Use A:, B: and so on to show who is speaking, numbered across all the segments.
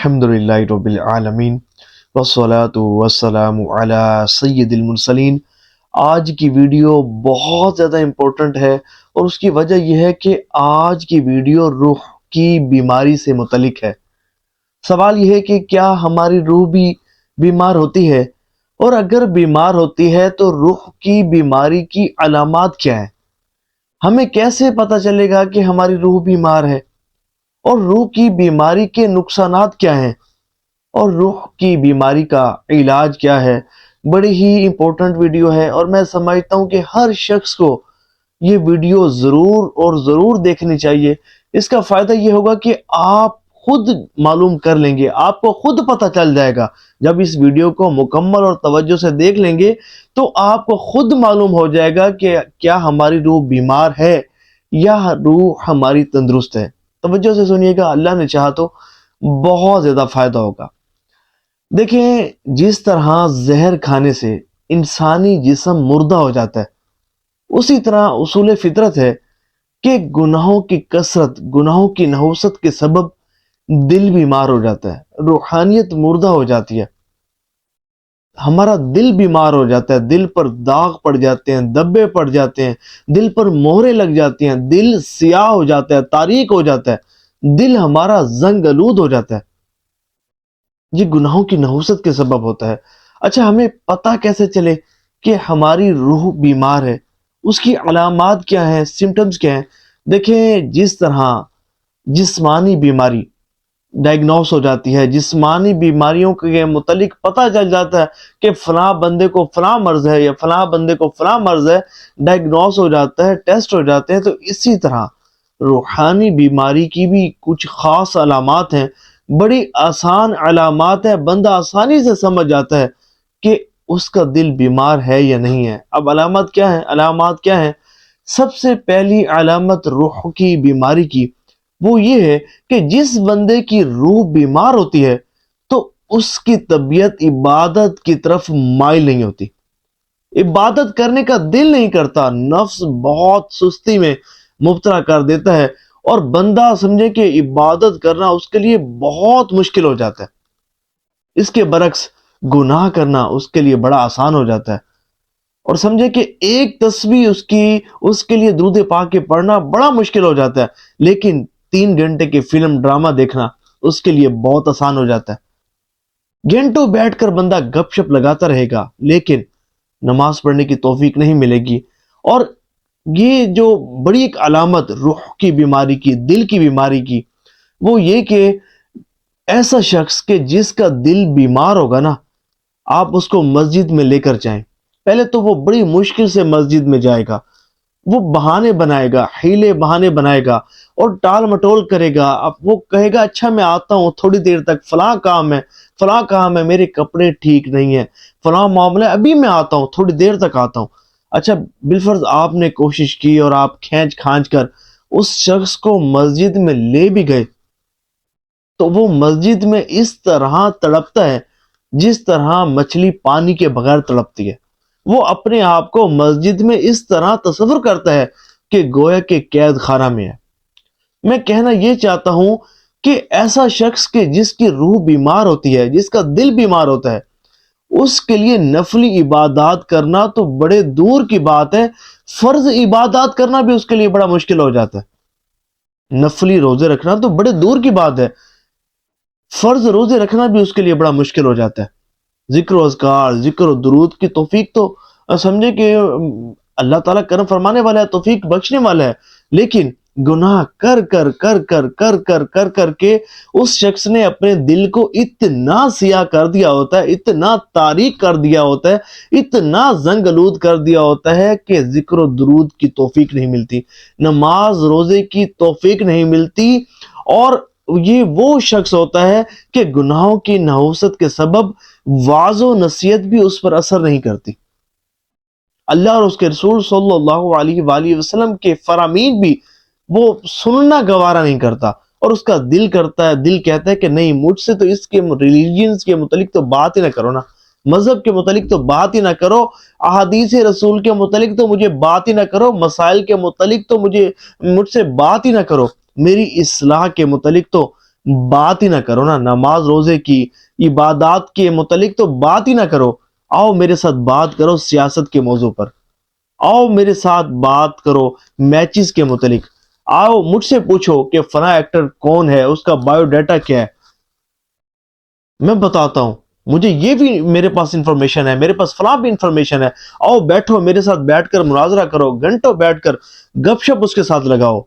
A: الحمدللہ رب العالمین والصلاة والسلام علی سید المرسلین۔ آج کی ویڈیو بہت زیادہ امپورٹنٹ ہے اور اس کی وجہ یہ ہے کہ آج کی ویڈیو روح کی بیماری سے متعلق ہے۔ سوال یہ ہے کہ کیا ہماری روح بھی بیمار ہوتی ہے، اور اگر بیمار ہوتی ہے تو روح کی بیماری کی علامات کیا ہیں؟ ہمیں کیسے پتہ چلے گا کہ ہماری روح بیمار ہے، اور روح کی بیماری کے نقصانات کیا ہیں، اور روح کی بیماری کا علاج کیا ہے؟ بڑی ہی امپورٹنٹ ویڈیو ہے اور میں سمجھتا ہوں کہ ہر شخص کو یہ ویڈیو ضرور دیکھنی چاہیے۔ اس کا فائدہ یہ ہوگا کہ آپ خود معلوم کر لیں گے، آپ کو خود پتہ چل جائے گا۔ جب اس ویڈیو کو مکمل اور توجہ سے دیکھ لیں گے تو آپ کو خود معلوم ہو جائے گا کہ کیا ہماری روح بیمار ہے یا روح ہماری تندرست ہے۔ توجہ سے سنیے گا، اللہ نے چاہا تو بہت زیادہ فائدہ ہوگا۔ دیکھیں، جس طرح زہر کھانے سے انسانی جسم مردہ ہو جاتا ہے، اسی طرح اصول فطرت ہے کہ گناہوں کی کثرت، گناہوں کی نحوست کے سبب دل بیمار ہو جاتا ہے، روحانیت مردہ ہو جاتی ہے، ہمارا دل بیمار ہو جاتا ہے، دل پر داغ پڑ جاتے ہیں، دبے پڑ جاتے ہیں، دل پر مہرے لگ جاتی ہیں، دل سیاہ ہو جاتا ہے، تاریک ہو جاتا ہے، دل ہمارا زنگ آلود ہو جاتا ہے۔ یہ گناہوں کی نحوست کے سبب ہوتا ہے۔ اچھا، ہمیں پتہ کیسے چلے کہ ہماری روح بیمار ہے؟ اس کی علامات کیا ہیں، سمٹمز کیا ہیں؟ دیکھیں، جس طرح جسمانی بیماری ڈائگنوس ہو جاتی ہے، جسمانی بیماریوں کے متعلق پتہ چل جاتا ہے کہ فلاں بندے کو فلاں مرض ہے یا فلاں بندے کو فلاں مرض ہے، ڈائگنوس ہو جاتا ہے، ٹیسٹ ہو جاتے ہیں، تو اسی طرح روحانی بیماری کی بھی کچھ خاص علامات ہیں، بڑی آسان علامات ہیں، بندہ آسانی سے سمجھ جاتا ہے کہ اس کا دل بیمار ہے یا نہیں ہے۔ اب علامات کیا ہیں؟ سب سے پہلی علامت روح کی بیماری کی وہ یہ ہے کہ جس بندے کی روح بیمار ہوتی ہے تو اس کی طبیعت عبادت کی طرف مائل نہیں ہوتی، عبادت کرنے کا دل نہیں کرتا، نفس بہت سستی میں مبتلا کر دیتا ہے، اور بندہ سمجھے کہ عبادت کرنا اس کے لیے بہت مشکل ہو جاتا ہے۔ اس کے برعکس گناہ کرنا اس کے لیے بڑا آسان ہو جاتا ہے، اور سمجھے کہ ایک تسبیح اس کے لیے درود پاک کے پڑھنا بڑا مشکل ہو جاتا ہے، لیکن 3 گھنٹے کی فلم ڈرامہ دیکھنا اس کے لیے بہت آسان ہو جاتا ہے۔ گھنٹوں بیٹھ کر بندہ گپ شپ لگاتا رہے گا، لیکن نماز پڑھنے کی توفیق نہیں ملے گی۔ اور یہ جو بڑی ایک علامت روح کی بیماری کی، دل کی بیماری کی، وہ یہ کہ ایسا شخص کہ جس کا دل بیمار ہوگا نا، آپ اس کو مسجد میں لے کر جائیں، پہلے تو وہ بڑی مشکل سے مسجد میں جائے گا، وہ بہانے بنائے گا، حیلے بہانے بنائے گا اور ٹال مٹول کرے گا۔ اب وہ کہے گا اچھا میں آتا ہوں تھوڑی دیر تک، فلاں کام ہے، میرے کپڑے ٹھیک نہیں ہیں، فلاں معاملہ، ابھی میں آتا ہوں، تھوڑی دیر تک آتا ہوں۔ اچھا، بالفرض آپ نے کوشش کی اور آپ کھینچ کھانچ کر اس شخص کو مسجد میں لے بھی گئے، تو وہ مسجد میں اس طرح تڑپتا ہے جس طرح مچھلی پانی کے بغیر تڑپتی ہے۔ وہ اپنے آپ کو مسجد میں اس طرح تصور کرتا ہے کہ گویا کہ قید خانہ میں ہے۔ میں کہنا یہ چاہتا ہوں کہ ایسا شخص کہ جس کی روح بیمار ہوتی ہے، جس کا دل بیمار ہوتا ہے، اس کے لیے نفلی عبادات کرنا تو بڑے دور کی بات ہے، فرض عبادات کرنا بھی اس کے لیے بڑا مشکل ہو جاتا ہے۔ نفلی روزے رکھنا تو بڑے دور کی بات ہے، فرض روزے رکھنا بھی اس کے لیے بڑا مشکل ہو جاتا ہے۔ ذکر و اذکار، ذکر و درود کی توفیق تو سمجھے کہ اللہ تعالیٰ کرم فرمانے والا ہے، توفیق بخشنے والا ہے، لیکن گناہ کر کے اس شخص نے اپنے دل کو اتنا سیاہ کر دیا ہوتا ہے، اتنا تاریک کر دیا ہوتا ہے، اتنا زنگ آلود کر دیا ہوتا ہے کہ ذکر و درود کی توفیق نہیں ملتی، نماز روزے کی توفیق نہیں ملتی، اور یہ وہ شخص ہوتا ہے کہ گناہوں کی نحوست کے سبب وعظ و نصیحت بھی اس پر اثر نہیں کرتی، اللہ اور اس کے رسول صلی اللہ علیہ وآلہ وسلم کے فرامین بھی وہ سننا گوارا نہیں کرتا، اور اس کا دل کرتا ہے، دل کہتا ہے کہ نہیں، مجھ سے تو اس کے ریلیجنز کے متعلق تو بات ہی نہ کرو نا، مذہب کے متعلق تو بات ہی نہ کرو، احادیث رسول کے متعلق تو مجھے بات ہی نہ کرو، مسائل کے متعلق تو مجھ سے بات ہی نہ کرو، میری اصلاح کے متعلق تو بات ہی نہ کرو نا، نماز روزے کی عبادات کے متعلق تو بات ہی نہ کرو، آؤ میرے ساتھ بات کرو سیاست کے موضوع پر، آؤ میرے ساتھ بات کرو میچز کے متعلق، آؤ مجھ سے پوچھو کہ فلاں ایکٹر کون ہے، اس کا بایو ڈیٹا کیا ہے، میں بتاتا ہوں، مجھے یہ بھی میرے پاس انفارمیشن ہے، میرے پاس فلاں بھی انفارمیشن ہے، آؤ بیٹھو میرے ساتھ بیٹھ کر مناظرہ کرو، گھنٹوں بیٹھ کر گپ شپ اس کے ساتھ لگاؤ،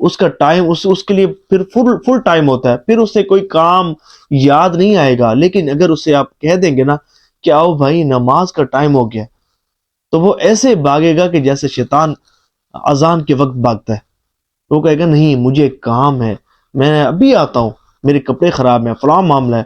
A: اس کا ٹائم اس کے لیے پھر فل ٹائم ہوتا ہے، پھر اس سے کوئی کام یاد نہیں آئے گا، لیکن اگر اسے آپ کہہ دیں گے نا کہ آؤ بھائی نماز کا ٹائم ہو گیا، تو وہ ایسے بھاگے گا کہ جیسے شیطان اذان کے وقت بھاگتا ہے، وہ کہے گا نہیں مجھے ایک کام ہے، میں ابھی آتا ہوں، میرے کپڑے خراب ہیں، فلاں معاملہ ہے۔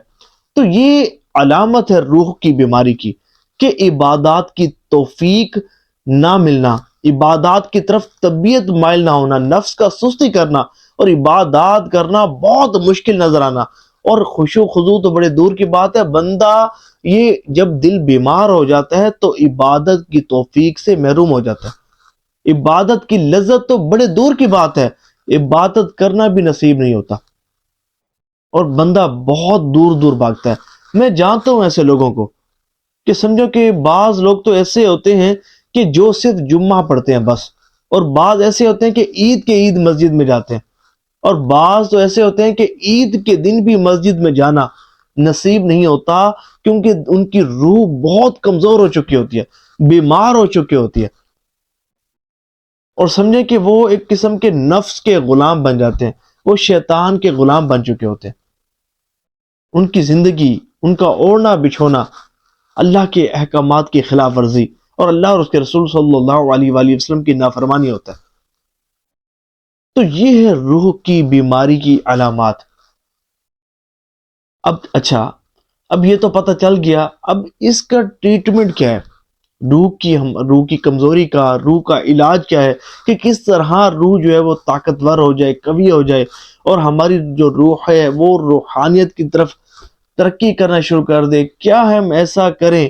A: تو یہ علامت ہے روح کی بیماری کی، کہ عبادات کی توفیق نہ ملنا، عبادات کی طرف طبیعت مائل نہ ہونا، نفس کا سستی کرنا اور عبادات کرنا بہت مشکل نظر آنا، اور خشوع خضوع تو بڑے دور کی بات ہے، بندہ یہ جب دل بیمار ہو جاتا ہے تو عبادت کی توفیق سے محروم ہو جاتا ہے، عبادت کی لذت تو بڑے دور کی بات ہے، عبادت کرنا بھی نصیب نہیں ہوتا، اور بندہ بہت دور دور بھاگتا ہے۔ میں جانتا ہوں ایسے لوگوں کو، کہ سمجھو کہ بعض لوگ تو ایسے ہوتے ہیں کہ جو صرف جمعہ پڑھتے ہیں بس، اور بعض ایسے ہوتے ہیں کہ عید کے عید مسجد میں جاتے ہیں، اور بعض تو ایسے ہوتے ہیں کہ عید کے دن بھی مسجد میں جانا نصیب نہیں ہوتا، کیونکہ ان کی روح بہت کمزور ہو چکی ہوتی ہے، بیمار ہو چکی ہوتی ہے، اور سمجھیں کہ وہ ایک قسم کے نفس کے غلام بن جاتے ہیں، وہ شیطان کے غلام بن چکے ہوتے ہیں، ان کی زندگی، ان کا اوڑھنا بچھونا اللہ کے احکامات کی خلاف ورزی اور اللہ اور اس کے رسول صلی اللہ علیہ وآلہ وسلم کی نافرمانی ہوتا ہے۔ تو یہ ہے روح کی بیماری کی علامات۔ اب اچھا، اب یہ تو پتہ چل گیا، اب اس کا ٹریٹمنٹ کیا ہے، روح کی کمزوری کا، روح کا علاج کیا ہے، کہ کس طرح روح جو ہے وہ طاقتور ہو جائے، قوی ہو جائے، اور ہماری جو روح ہے وہ روحانیت کی طرف ترقی کرنا شروع کر دے۔ کیا ہم ایسا کریں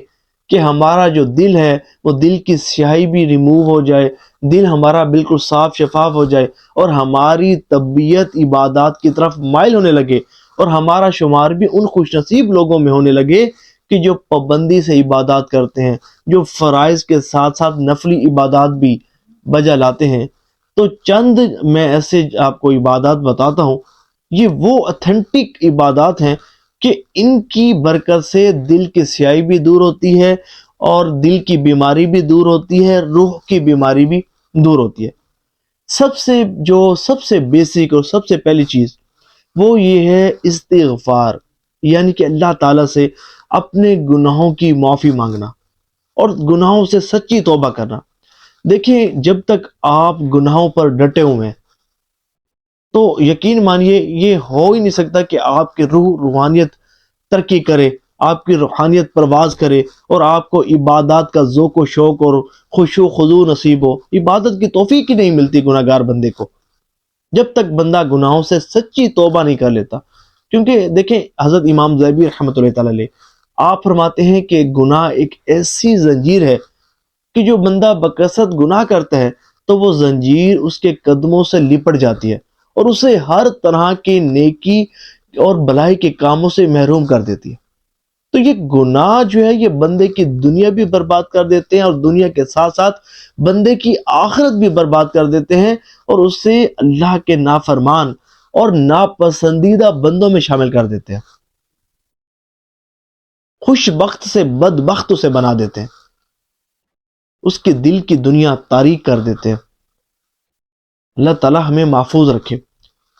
A: کہ ہمارا جو دل ہے وہ دل کی سیاہی بھی ریموو ہو جائے، دل ہمارا بالکل صاف شفاف ہو جائے، اور ہماری طبیعت عبادات کی طرف مائل ہونے لگے، اور ہمارا شمار بھی ان خوش نصیب لوگوں میں ہونے لگے کہ جو پابندی سے عبادات کرتے ہیں، جو فرائض کے ساتھ ساتھ نفلی عبادات بھی بجا لاتے ہیں۔ تو چند میں ایسے آپ کو عبادات بتاتا ہوں، یہ وہ اتھینٹک عبادات ہیں کہ ان کی برکت سے دل کی سیاہی بھی دور ہوتی ہے، اور دل کی بیماری بھی دور ہوتی ہے، روح کی بیماری بھی دور ہوتی ہے۔ سب سے بیسک اور سب سے پہلی چیز وہ یہ ہے استغفار، یعنی کہ اللہ تعالیٰ سے اپنے گناہوں کی معافی مانگنا اور گناہوں سے سچی توبہ کرنا۔ دیکھیں، جب تک آپ گناہوں پر ڈٹے ہوئے ہیں تو یقین مانیے یہ ہو ہی نہیں سکتا کہ آپ کی روحانیت ترقی کرے، آپ کی روحانیت پرواز کرے، اور آپ کو عبادات کا ذوق و شوق اور خشوع و خضوع نصیب ہو۔ عبادت کی توفیق ہی نہیں ملتی گناہ گار بندے کو جب تک بندہ گناہوں سے سچی توبہ نہیں کر لیتا۔ کیونکہ دیکھیں، حضرت امام ذہبی رحمۃ اللہ تعالی علیہ آپ فرماتے ہیں کہ گناہ ایک ایسی زنجیر ہے کہ جو بندہ بکثرت گناہ کرتا ہے تو وہ زنجیر اس کے قدموں سے لپٹ جاتی ہے، اور اسے ہر طرح کی نیکی اور بھلائی کے کاموں سے محروم کر دیتی ہے۔ تو یہ گناہ جو ہے یہ بندے کی دنیا بھی برباد کر دیتے ہیں، اور دنیا کے ساتھ ساتھ بندے کی آخرت بھی برباد کر دیتے ہیں، اور اسے اللہ کے نافرمان اور ناپسندیدہ بندوں میں شامل کر دیتے ہیں، خوش بخت سے بدبخت اسے بنا دیتے ہیں، اس کے دل کی دنیا تاریک کر دیتے ہیں۔ اللہ تعالیٰ ہمیں محفوظ رکھے۔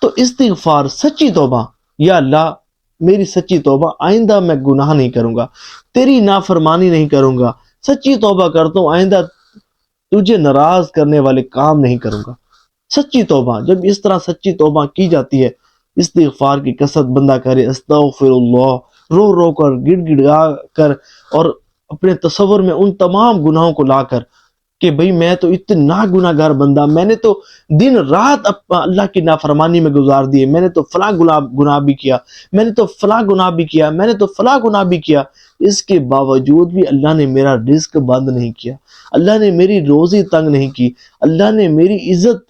A: تو استغفار، سچی توبہ، یا اللہ میری سچی توبہ، آئندہ میں گناہ نہیں کروں گا، تیری نافرمانی نہیں کروں گا، سچی توبہ کرتا ہوں، آئندہ تجھے ناراض کرنے والے کام نہیں کروں گا۔ سچی توبہ، جب اس طرح سچی توبہ کی جاتی ہے، استغفار کی کثرت بندہ کرے، استغفر اللہ رو رو کر، گڑ گڑا کر، اور اپنے تصور میں ان تمام گناہوں کو لا کر کہ بھئی میں تو اتنا گناہ گار بندہ، میں نے تو دن رات اللہ کی نافرمانی میں گزار دیے، میں نے تو فلاں گناہ بھی کیا، میں نے تو فلاں گناہ بھی کیا، میں نے تو فلاں گناہ بھی کیا، اس کے باوجود بھی اللہ نے میرا رزق بند نہیں کیا، اللہ نے میری روزی تنگ نہیں کی، اللہ نے میری عزت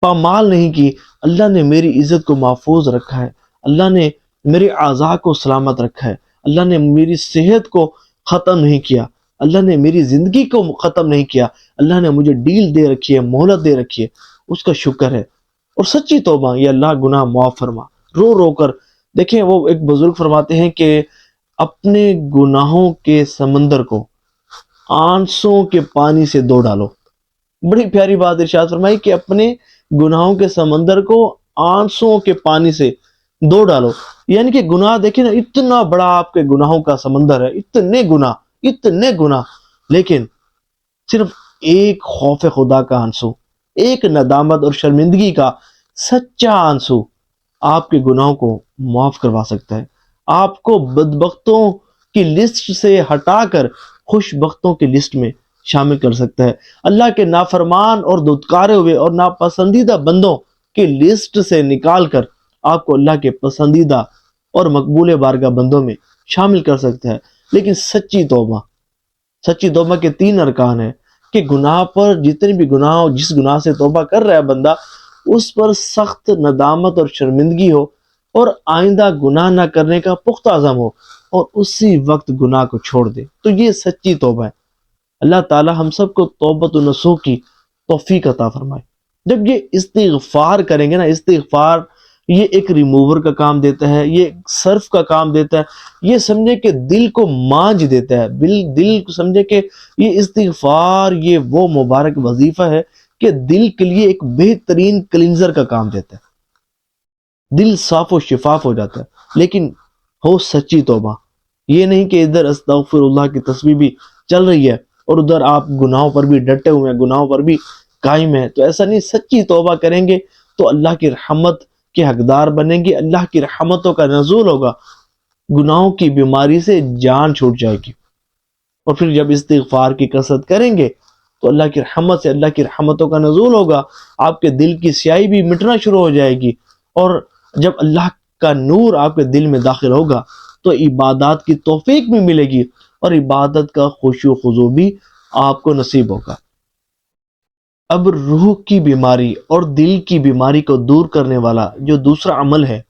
A: پامال نہیں کی، اللہ نے میری عزت کو محفوظ رکھا ہے، اللہ نے میرے اعضاء کو سلامت رکھا ہے، اللہ نے میری صحت کو ختم نہیں کیا، اللہ نے میری زندگی کو ختم نہیں کیا، اللہ نے مجھے ڈیل دے رکھی ہے، مہلت دے رکھی ہے، اس کا شکر ہے۔ اور سچی توبہ، یہ اللہ گناہ معاف فرما، رو رو کر دیکھیں، وہ ایک بزرگ فرماتے ہیں کہ اپنے گناہوں کے سمندر کو آنسوں کے پانی سے دھو ڈالو۔ بڑی پیاری بات ارشاد فرمائی کہ اپنے گناہوں کے سمندر کو آنسوں کے پانی سے دھو ڈالو، یعنی کہ گناہ دیکھیں نا، اتنا بڑا آپ کے گناہوں کا سمندر ہے، اتنے گناہ، لیکن صرف ایک خوف خدا کا آنسو، ایک ندامت اور شرمندگی کا سچا آنسو آپ کے گناہوں کو معاف کروا سکتا ہے، آپ کو بدبختوں کی لسٹ سے ہٹا کر خوش بختوں کی لسٹ میں شامل کر سکتا ہے، اللہ کے نافرمان اور دھتکارے ہوئے اور ناپسندیدہ بندوں کی لسٹ سے نکال کر آپ کو اللہ کے پسندیدہ اور مقبول بارگاہ بندوں میں شامل کر سکتا ہے۔ لیکن سچی توبہ کے 3 ارکان ہیں کہ گناہ پر، جتنے بھی گناہ، جس گناہ سے توبہ کر رہا ہے بندہ، اس پر سخت ندامت اور شرمندگی ہو، اور آئندہ گناہ نہ کرنے کا پختہ عزم ہو، اور اسی وقت گناہ کو چھوڑ دے، تو یہ سچی توبہ ہے۔ اللہ تعالی ہم سب کو توبۃ النصوح کی توفیق عطا فرمائے۔ جب یہ استغفار کریں گے نا، استغفار یہ ایک ریموور کا کام دیتا ہے، یہ صرف کا کام دیتا ہے، یہ سمجھے کہ دل کو مانج دیتا ہے، دل کو سمجھے کہ یہ استغفار یہ وہ مبارک وظیفہ ہے کہ دل کے لیے ایک بہترین کلینزر کا کام دیتا ہے، دل صاف و شفاف ہو جاتا ہے۔ لیکن ہو سچی توبہ، یہ نہیں کہ ادھر استغفر اللہ کی تسبیح بھی چل رہی ہے اور ادھر آپ گناہوں پر بھی ڈٹے ہوئے ہیں، گناہوں پر بھی قائم ہیں، تو ایسا نہیں۔ سچی توبہ کریں گے تو اللہ کی رحمت کے حقدار بنیں گے، اللہ کی رحمتوں کا نزول ہوگا، گناہوں کی بیماری سے جان چھوٹ جائے گی، اور پھر جب استغفار کی کثرت کریں گے تو اللہ کی رحمت سے، اللہ کی رحمتوں کا نزول ہوگا، آپ کے دل کی سیاہی بھی مٹنا شروع ہو جائے گی، اور جب اللہ کا نور آپ کے دل میں داخل ہوگا تو عبادات کی توفیق بھی ملے گی، اور عبادت کا خشوع و خضوع بھی آپ کو نصیب ہوگا۔ اب روح کی بیماری اور دل کی بیماری کو دور کرنے والا جو دوسرا عمل ہے